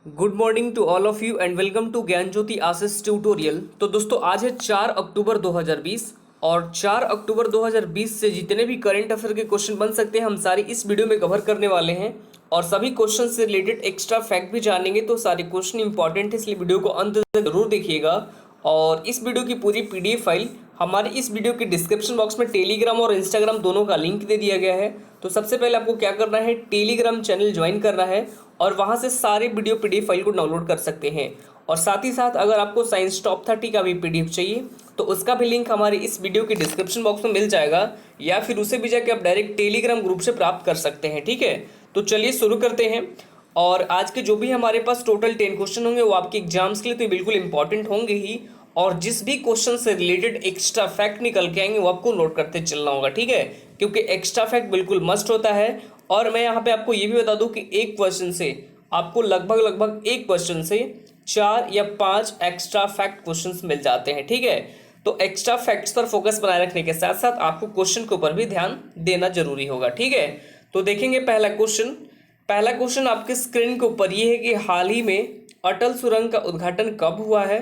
Good morning to all of you and welcome to Gyan Jyoti Ashish tutorial. तो दोस्तों आज है 4 अक्टूबर 2020 और 4 अक्टूबर 2020 से जितने भी करंट अफेयर के क्वेश्चन बन सकते हैं हम सारे इस वीडियो में कवर करने वाले हैं और सभी क्वेश्चन से रिलेटेड एक्स्ट्रा फैक्ट भी जानेंगे। तो सारे क्वेश्चन इंपॉर्टेंट है इसलिए वीडियो को अंत तक जरूर देखिएगा। और इस वीडियो की पूरी पीडीएफ फाइल हमारे इस वीडियो के डिस्क्रिप्शन बॉक्स में टेलीग्राम और इंस्टाग्राम दोनों का लिंक दे दिया गया है। तो सबसे पहले आपको क्या करना है, टेलीग्राम चैनल ज्वाइन करना है और वहां से सारे वीडियो पीडीएफ फाइल को डाउनलोड कर सकते हैं। और साथ ही साथ अगर आपको साइंस टॉप 30 का भी पीडीएफ चाहिए तो उसका भी लिंक हमारे इस वीडियो के डिस्क्रिप्शन बॉक्स में मिल जाएगा, या फिर उसे भी जाके आप डायरेक्ट टेलीग्राम ग्रुप से प्राप्त कर सकते हैं। ठीक है, तो चलिए शुरू करते हैं। और आज के जो भी हमारे पास टोटल 10 क्वेश्चन होंगे वो आपके एग्जाम्स के लिए तो बिल्कुल इंपॉर्टेंट होंगे ही, और जिस भी क्वेश्चन से रिलेटेड एक्स्ट्रा फैक्ट निकल के आएंगे वो आपको नोट करते चलना होगा। ठीक है, क्योंकि एक्स्ट्रा फैक्ट बिल्कुल मस्ट होता है। और मैं यहाँ पे आपको ये भी बता दूं कि एक क्वेश्चन से आपको लगभग एक क्वेश्चन से 4 या 5 एक्स्ट्रा फैक्ट क्वेश्चंस मिल जाते हैं। ठीक है, तो एक्स्ट्रा फैक्ट्स पर फोकस बनाए रखने के साथ साथ आपको क्वेश्चन के ऊपर भी ध्यान देना जरूरी होगा। ठीक है, तो देखेंगे पहला क्वेश्चन आपके स्क्रीन के ऊपर ये है कि हाल ही में अटल सुरंग का उद्घाटन कब हुआ है।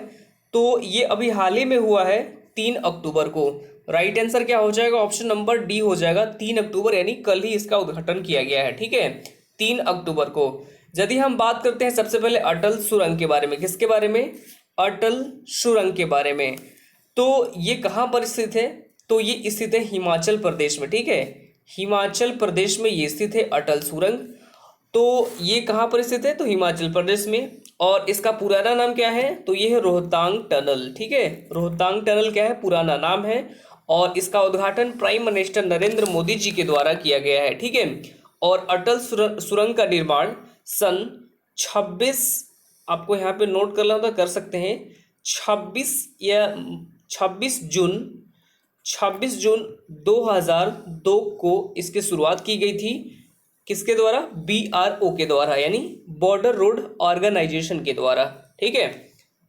तो ये अभी हाल ही में हुआ है 3 अक्टूबर को। राइट आंसर क्या हो जाएगा, ऑप्शन नंबर डी हो जाएगा। 3 अक्टूबर यानी कल ही इसका उद्घाटन किया गया है। ठीक है, 3 अक्टूबर को। यदि हम बात करते हैं सबसे पहले अटल सुरंग के बारे में, किसके बारे में, अटल सुरंग के बारे में, तो ये कहाँ पर स्थित है, तो ये स्थित है हिमाचल प्रदेश में। ठीक है, हिमाचल प्रदेश में ये स्थित है अटल सुरंग। तो ये कहाँ पर स्थित है, तो हिमाचल प्रदेश में। और इसका पुराना नाम क्या है, तो ये है रोहतांग टनल। ठीक है, रोहतांग टनल क्या है, पुराना नाम है। और इसका उद्घाटन प्राइम मिनिस्टर नरेंद्र मोदी जी के द्वारा किया गया है। ठीक है, और अटल सुरंग का निर्माण सन 26, आपको यहाँ पे नोट करना होता कर सकते हैं, 26 जून 2002 को इसकी शुरुआत की गई थी। किसके द्वारा, BRO के द्वारा, यानी बॉर्डर रोड ऑर्गेनाइजेशन के द्वारा। ठीक है,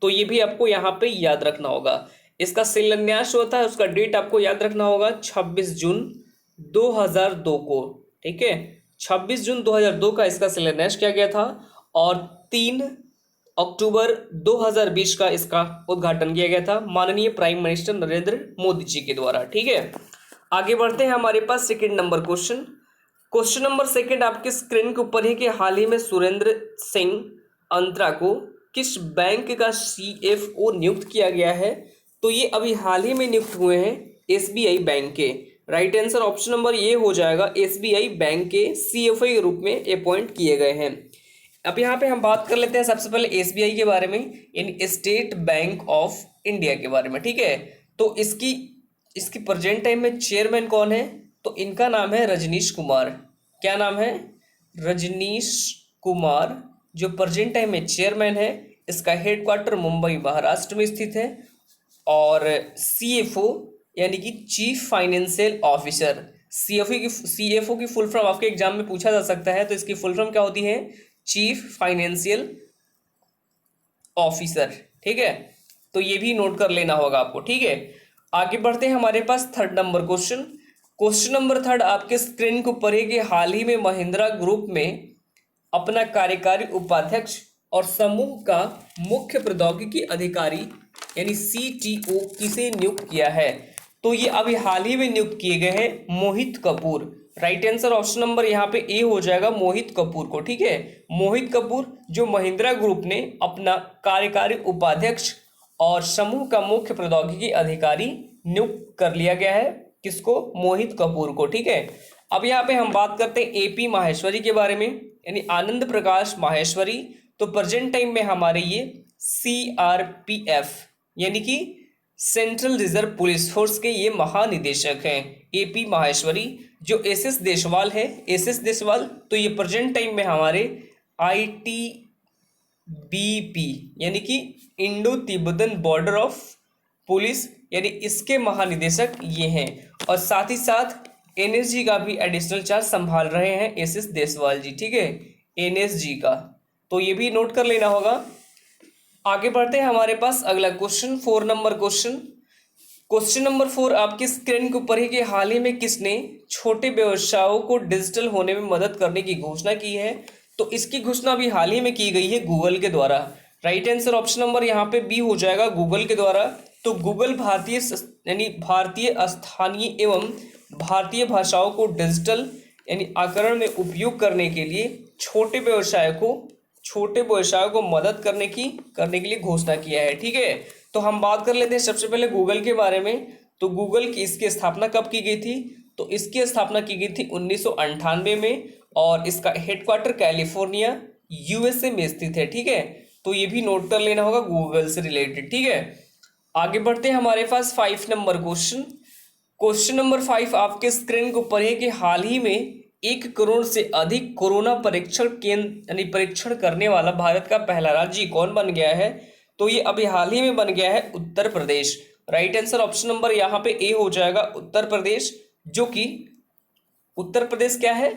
तो ये भी आपको यहाँ पे याद रखना होगा। इसका शिलान्यास होता है, उसका डेट आपको याद रखना होगा 26 जून 2002 को। ठीक है, 26 जून 2002 का इसका शिलान्यास किया गया था और 3 अक्टूबर 2020 का इसका उद्घाटन किया गया था माननीय प्राइम मिनिस्टर नरेंद्र मोदी जी के द्वारा। ठीक है, आगे बढ़ते हैं। हमारे पास second number question number second आपके स्क्रीन के ऊपर है कि हाल ही में सुरेंद्र सिंह अंतरा को किस बैंक का CFO नियुक्त किया गया है। तो ये अभी हाल ही में नियुक्त हुए हैं SBI बैंक के। राइट आंसर ऑप्शन नंबर ये हो जाएगा, SBI बैंक के CFO के रूप में अपॉइंट किए गए हैं। अब यहाँ पे हम बात कर लेते हैं सबसे पहले SBI के बारे में, यानी स्टेट बैंक ऑफ इंडिया के बारे में। ठीक है, तो इसकी प्रेजेंट टाइम में चेयरमैन कौन है, तो इनका नाम है रजनीश कुमार। क्या नाम है, रजनीश कुमार, जो प्रेजेंट टाइम में चेयरमैन है। इसका हेडक्वार्टर मुंबई महाराष्ट्र में स्थित है। और CFO यानी कि चीफ फाइनेंशियल ऑफिसर, CFO की फुल फॉर्म आपके एग्जाम में पूछा जा सकता है, तो इसकी फुल फॉर्म क्या होती है, चीफ फाइनेंशियल ऑफिसर। ठीक है, तो ये भी नोट कर लेना होगा आपको। ठीक है, आगे बढ़ते हैं। हमारे पास third number question number third आपके स्क्रीन के ऊपर है कि हाल ही में महिंद्रा ग्रुप में अपना कार्यकारी उपाध्यक्ष और समूह का मुख्य प्रौद्योगिकी अधिकारी यानी CTO किसे नियुक्त किया है। तो ये अभी हाल ही में नियुक्त किए गए हैं Mohit Kapoor. Right answer option number यहाँ पे ए हो जाएगा, मोहित कपूर को। ठीक है, मोहित कपूर जो महिंद्रा ग्रुप ने अपना कार्यकारी उपाध्यक्ष और समूह का मुख्य प्रौद्योगिकी अधिकारी नियुक्त कर लिया गया है। किसको, मोहित कपूर को। ठीक है, अब यहाँ पे हम बात करते हैं AP माहेश्वरी के बारे में, यानी आनंद प्रकाश माहेश्वरी। तो प्रेजेंट टाइम में हमारे ये CRPF यानी कि सेंट्रल रिजर्व पुलिस फोर्स के ये महानिदेशक हैं AP माहेश्वरी। जो SS देशवाल है, SS देशवाल, तो ये प्रेजेंट टाइम में हमारे ITBP यानी कि Indo Tibetan border of police, यानी इसके महानिदेशक ये हैं। और साथ ही साथ NSG का भी एडिशनल चार्ज संभाल रहे हैं SS देशवाल जी। ठीक है, NSG का, तो ये भी नोट कर लेना होगा। आगे बढ़ते हैं। हमारे पास अगला क्वेश्चन 4 नंबर क्वेश्चन नंबर 4 आपकी स्क्रीन के ऊपर है कि हाल ही में किसने छोटे व्यवसायों को डिजिटल होने में मदद करने की घोषणा की है। तो इसकी घोषणा अभी हाल ही में की गई है गूगल के द्वारा। राइट आंसर ऑप्शन नंबर यहाँ पे बी हो जाएगा, गूगल के द्वारा। तो गूगल यानी भारतीय स्थानीय एवं भारतीय भाषाओं को डिजिटल यानी आकरण में उपयोग करने के लिए छोटे व्यवसायों को मदद करने के लिए घोषणा किया है। ठीक है, तो हम बात कर लेते हैं सबसे पहले गूगल के बारे में। तो गूगल की इसकी स्थापना कब की गई थी? तो इसकी स्थापना की गई थी 1998 में, और इसका हेडक्वार्टर कैलिफोर्निया यूएसए में स्थित है। ठीक है, तो ये भी नोट कर लेना होगा गूगल से रिलेटेड। ठीक है, आगे बढ़ते हैं हमारे पास 5 नंबर क्वेश्चन नंबर 5 आपके स्क्रीन के ऊपर है कि हाल ही में 1 करोड़ से अधिक कोरोना परीक्षण केंद्र यानी परीक्षण करने वाला भारत का पहला राज्य कौन बन गया है? तो ये अभी हाल ही में बन गया है Uttar Pradesh. Right answer option number यहाँ पे ए हो जाएगा, उत्तर प्रदेश। जो कि उत्तर प्रदेश क्या है?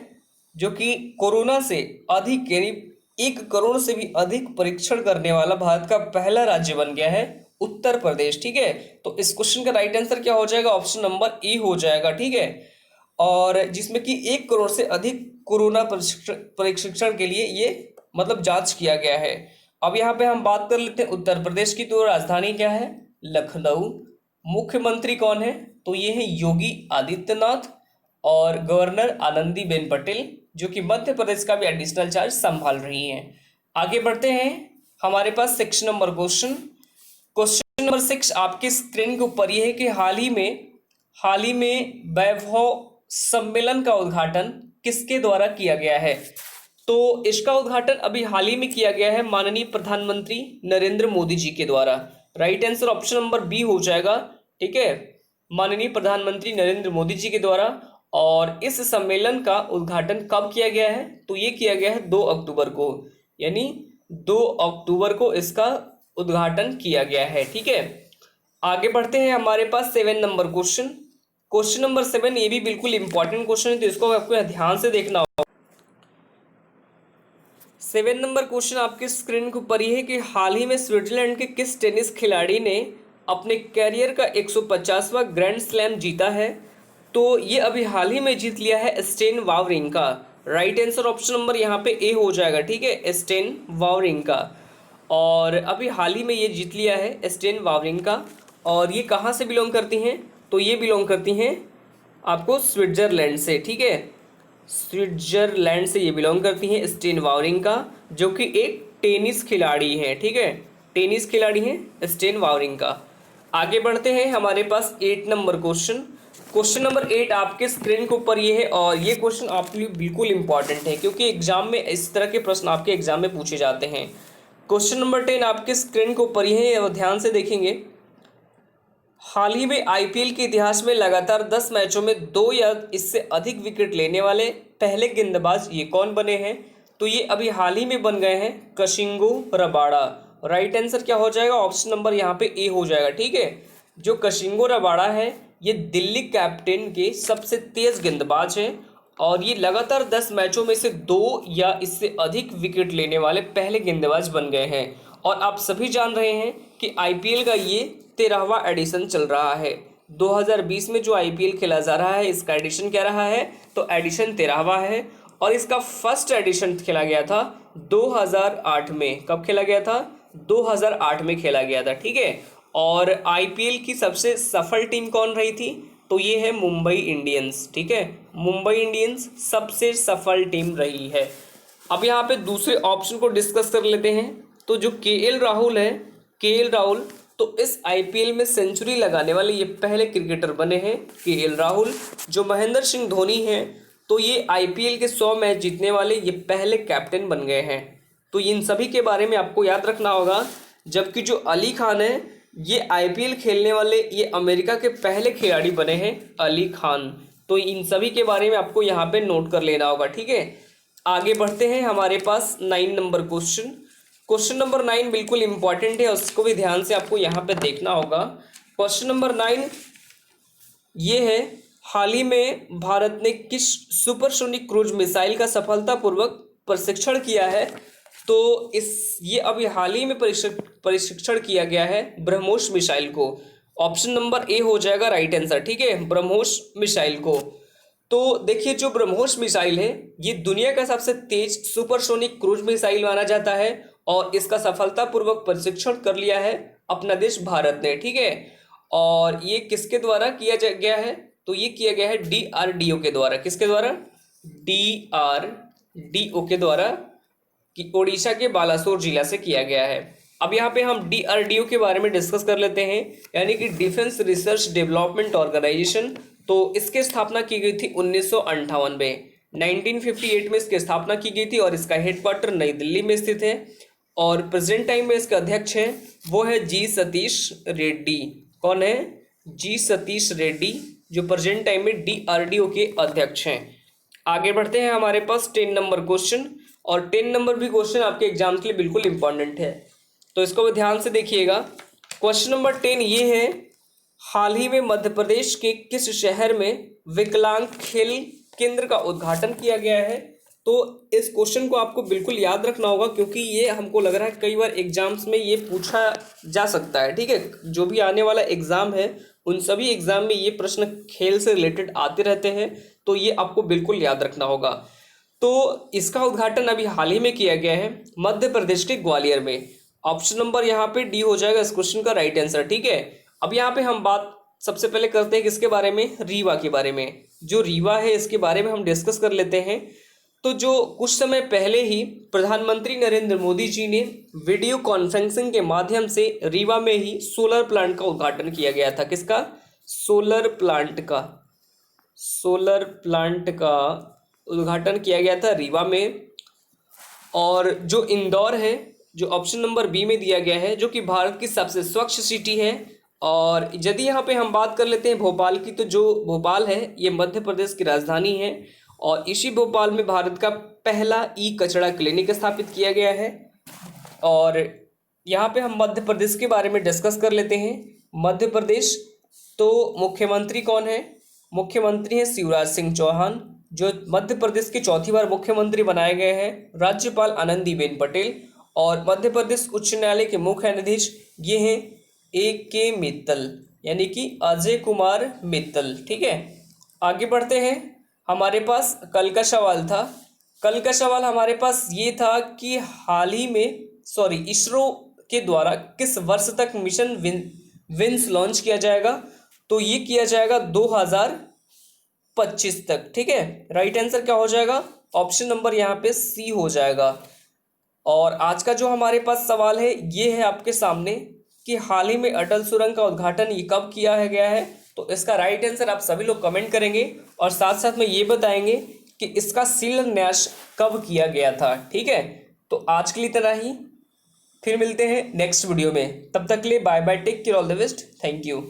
जो कि कोरोना से अधिक यानी 1 करोड़ से भी अधिक परीक्षण करने वाला भारत का पहला राज्य बन गया है उत्तर प्रदेश। ठीक है, तो इस क्वेश्चन का राइट आंसर क्या हो जाएगा? ऑप्शन नंबर ए हो जाएगा। ठीक है, और जिसमें कि 1 करोड़ से अधिक कोरोना परीक्षण के लिए ये मतलब जांच किया गया है। अब यहाँ पे हम बात कर लेते हैं उत्तर प्रदेश की। तो राजधानी क्या है? लखनऊ। मुख्यमंत्री कौन है? तो ये है योगी आदित्यनाथ, और गवर्नर आनंदीबेन पटेल, जो कि मध्य प्रदेश का भी एडिशनल चार्ज संभाल रही हैं। आगे बढ़ते हैं हमारे पास 6 नंबर क्वेश्चन नंबर 6 आपके स्क्रीन के ऊपर ये है कि हाल ही में वैभव सम्मेलन का उद्घाटन किसके द्वारा किया गया है? तो इसका उद्घाटन अभी हाल ही में किया गया है माननीय प्रधानमंत्री नरेंद्र मोदी जी के द्वारा। Right answer option number B हो जाएगा। ठीक है, माननीय प्रधानमंत्री नरेंद्र मोदी जी के द्वारा। और इस सम्मेलन का उद्घाटन कब किया गया है? तो ये किया गया है 2 अक्टूबर को, यानी 2 अक्टूबर को इसका उद्घाटन किया गया है। ठीक है, आगे बढ़ते हैं हमारे पास 7 नंबर क्वेश्चन नंबर 7 ये भी बिल्कुल इंपॉर्टेंट क्वेश्चन है, तो इसको आपको ध्यान से देखना होगा। 7 नंबर क्वेश्चन आपके स्क्रीन के ऊपर ये है कि हाल ही में स्विट्जरलैंड के किस टेनिस खिलाड़ी ने अपने कैरियर का 150वां ग्रैंड स्लैम जीता है? तो ये अभी हाल ही में जीत लिया है Stan Wawrinka. Right answer option number यहाँ पे ए हो जाएगा। ठीक है, स्टेन वावरिंका, और अभी हाल ही में ये जीत लिया है स्टेन वावरिंका। और ये कहाँ से बिलोंग करती हैं? तो ये बिलोंग करती हैं आपको स्विट्जरलैंड से। ठीक है, स्विट्जरलैंड से ये बिलोंग करती हैं स्टेन वावरिंका, जो कि एक टेनिस खिलाड़ी है। ठीक है, टेनिस खिलाड़ी हैं स्टेन वावरिंका। आगे बढ़ते हैं हमारे पास 8 नंबर क्वेश्चन नंबर 8 आपके स्क्रीन के ऊपर ये है, और ये क्वेश्चन आपके लिए बिल्कुल इंपॉर्टेंट है क्योंकि एग्जाम में इस तरह के प्रश्न आपके एग्जाम में पूछे जाते हैं। क्वेश्चन नंबर 10 आपके स्क्रीन के ऊपर ये है, और ध्यान से देखेंगे। हाल ही में आईपीएल के इतिहास में लगातार 10 मैचों में 2 या इससे अधिक विकेट लेने वाले पहले गेंदबाज ये कौन बने हैं? तो ये अभी हाल ही में बन गए हैं कशिंगो रबाड़ा। राइट आंसर क्या हो जाएगा? ऑप्शन नंबर यहाँ पे ए हो जाएगा। ठीक है, जो कशिंगो रबाड़ा है ये दिल्ली कैपिटल के सबसे तेज गेंदबाज हैं, और ये लगातार 10 मैचों में से 2 या इससे अधिक विकेट लेने वाले पहले गेंदबाज बन गए हैं। और आप सभी जान रहे हैं कि आईपीएल का ये 13वां एडिशन चल रहा है। 2020 में जो आईपीएल खेला जा रहा है इसका एडिशन क्या रहा है? तो एडिशन 13वां है, और इसका फर्स्ट एडिशन खेला गया था 2008 में। कब खेला गया था? 2008 में खेला गया था। ठीक है, और आईपीएल की सबसे सफल टीम कौन रही थी? तो ये है मुंबई इंडियंस। ठीक है, मुंबई इंडियंस सबसे सफल टीम रही है। अब यहाँ पे दूसरे ऑप्शन को डिस्कस कर लेते हैं। तो जो केएल राहुल है, केएल राहुल, तो इस आईपीएल में सेंचुरी लगाने वाले ये पहले क्रिकेटर बने हैं केएल राहुल। जो महेंद्र सिंह धोनी हैं, तो ये आईपीएल के 100 मैच जीतने वाले ये पहले कैप्टन बन गए हैं। तो इन सभी के बारे में आपको याद रखना होगा। जबकि जो अली खान है, ये आईपीएल खेलने वाले ये अमेरिका के पहले खिलाड़ी बने हैं, अली खान। तो इन सभी के बारे में आपको यहाँ पे नोट कर लेना होगा। ठीक है, आगे बढ़ते हैं हमारे पास 9 नंबर क्वेश्चन नंबर 9 बिल्कुल इंपॉर्टेंट है, उसको भी ध्यान से आपको यहाँ पे देखना होगा। क्वेश्चन नंबर 9 ये है, हाल ही में भारत ने किस सुपरसोनिक क्रूज मिसाइल का सफलतापूर्वक प्रशिक्षण किया है? तो ये अभी हाल ही में प्रशिक्षण किया गया है ब्रह्मोस मिसाइल को। ऑप्शन नंबर ए हो जाएगा राइट आंसर। ठीक है, ब्रह्मोस मिसाइल को। तो देखिए जो ब्रह्मोस मिसाइल है ये दुनिया का सबसे तेज सुपरसोनिक क्रूज मिसाइल माना जाता है और इसका सफलतापूर्वक परीक्षण कर लिया है अपना देश भारत ने, ठीक है। और ये किसके द्वारा गया है, तो ये किया गया है डीआरडीओ के द्वारा। किसके द्वारा? डीआरडीओ के द्वारा, कि ओडिशा के बालासोर जिला से किया गया है। अब यहाँ पे हम डीआरडीओ के बारे में डिस्कस कर लेते हैं, यानी कि डिफेंस रिसर्च डेवलपमेंट ऑर्गेनाइजेशन। तो इसकी स्थापना की गई थी 1958 में, 1958 में इसकी स्थापना की गई थी और इसका हेडक्वार्टर नई दिल्ली में स्थित है। और प्रेजेंट टाइम में इसके अध्यक्ष हैं वो है जी सतीश रेड्डी। कौन है? जी सतीश रेड्डी, जो प्रेजेंट टाइम में डीआरडीओ के अध्यक्ष हैं। आगे बढ़ते हैं, हमारे पास 10 नंबर क्वेश्चन, और 10 नंबर भी क्वेश्चन आपके एग्जाम के लिए बिल्कुल इंपॉर्टेंट है, तो इसको भी ध्यान से देखिएगा। क्वेश्चन नंबर 10 ये है, हाल ही में मध्य प्रदेश के किस शहर में विकलांग खेल केंद्र का उद्घाटन किया गया है? तो इस क्वेश्चन को आपको बिल्कुल याद रखना होगा, क्योंकि ये हमको लग रहा है कई बार एग्जाम्स में ये पूछा जा सकता है, ठीक है। जो भी आने वाला एग्जाम है उन सभी एग्जाम में ये प्रश्न खेल से रिलेटेड आते रहते हैं, तो ये आपको बिल्कुल याद रखना होगा। तो इसका उद्घाटन अभी हाल ही में किया गया है मध्य प्रदेश के ग्वालियर में। ऑप्शन नंबर यहाँ पे डी हो जाएगा इस क्वेश्चन का राइट आंसर, ठीक है। अब यहाँ पे हम बात सबसे पहले करते हैं किसके बारे में? रीवा के बारे में। जो रीवा है इसके बारे में हम डिस्कस कर लेते हैं। तो जो कुछ समय पहले ही प्रधानमंत्री नरेंद्र मोदी जी ने वीडियो कॉन्फ्रेंसिंग के माध्यम से रीवा में ही सोलर प्लांट का उद्घाटन किया गया था। किसका? सोलर प्लांट का। सोलर प्लांट का उद्घाटन किया गया था रीवा में। और जो इंदौर है, जो ऑप्शन नंबर बी में दिया गया है, जो कि भारत की सबसे स्वच्छ सिटी है। और यदि यहाँ पे हम बात कर लेते हैं भोपाल की, तो जो भोपाल है ये मध्य प्रदेश की राजधानी है और इसी भोपाल में भारत का पहला ई कचरा क्लिनिक स्थापित किया गया है। और यहाँ पे हम मध्य प्रदेश के बारे में डिस्कस कर लेते हैं। मध्य प्रदेश, तो मुख्यमंत्री कौन है? मुख्यमंत्री हैं शिवराज सिंह चौहान, जो मध्य प्रदेश के चौथी बार मुख्यमंत्री बनाए गए हैं। राज्यपाल आनंदीबेन पटेल और मध्य प्रदेश उच्च न्यायालय के मुख्य न्यायाधीश ये हैं A.K. मित्तल, यानी कि अजय कुमार मित्तल, ठीक है। आगे बढ़ते हैं, हमारे पास कल का सवाल था। कल का सवाल हमारे पास ये था कि हाल ही में इसरो के द्वारा किस वर्ष तक मिशन विंस लॉन्च किया जाएगा? तो ये किया जाएगा 2025 तक, ठीक है। राइट आंसर क्या हो जाएगा? ऑप्शन नंबर यहाँ पे सी हो जाएगा। और आज का जो हमारे पास सवाल है ये है आपके सामने कि हाल ही में अटल सुरंग का उद्घाटन ये कब किया गया है? तो इसका राइट आंसर आप सभी लोग कमेंट करेंगे और साथ साथ में ये बताएंगे कि इसका शिलान्यास कब किया गया था, ठीक है। तो आज के लिए इतना ही, फिर मिलते हैं नेक्स्ट वीडियो में। तब तक के लिए bye bye, take care, all the best, thank you.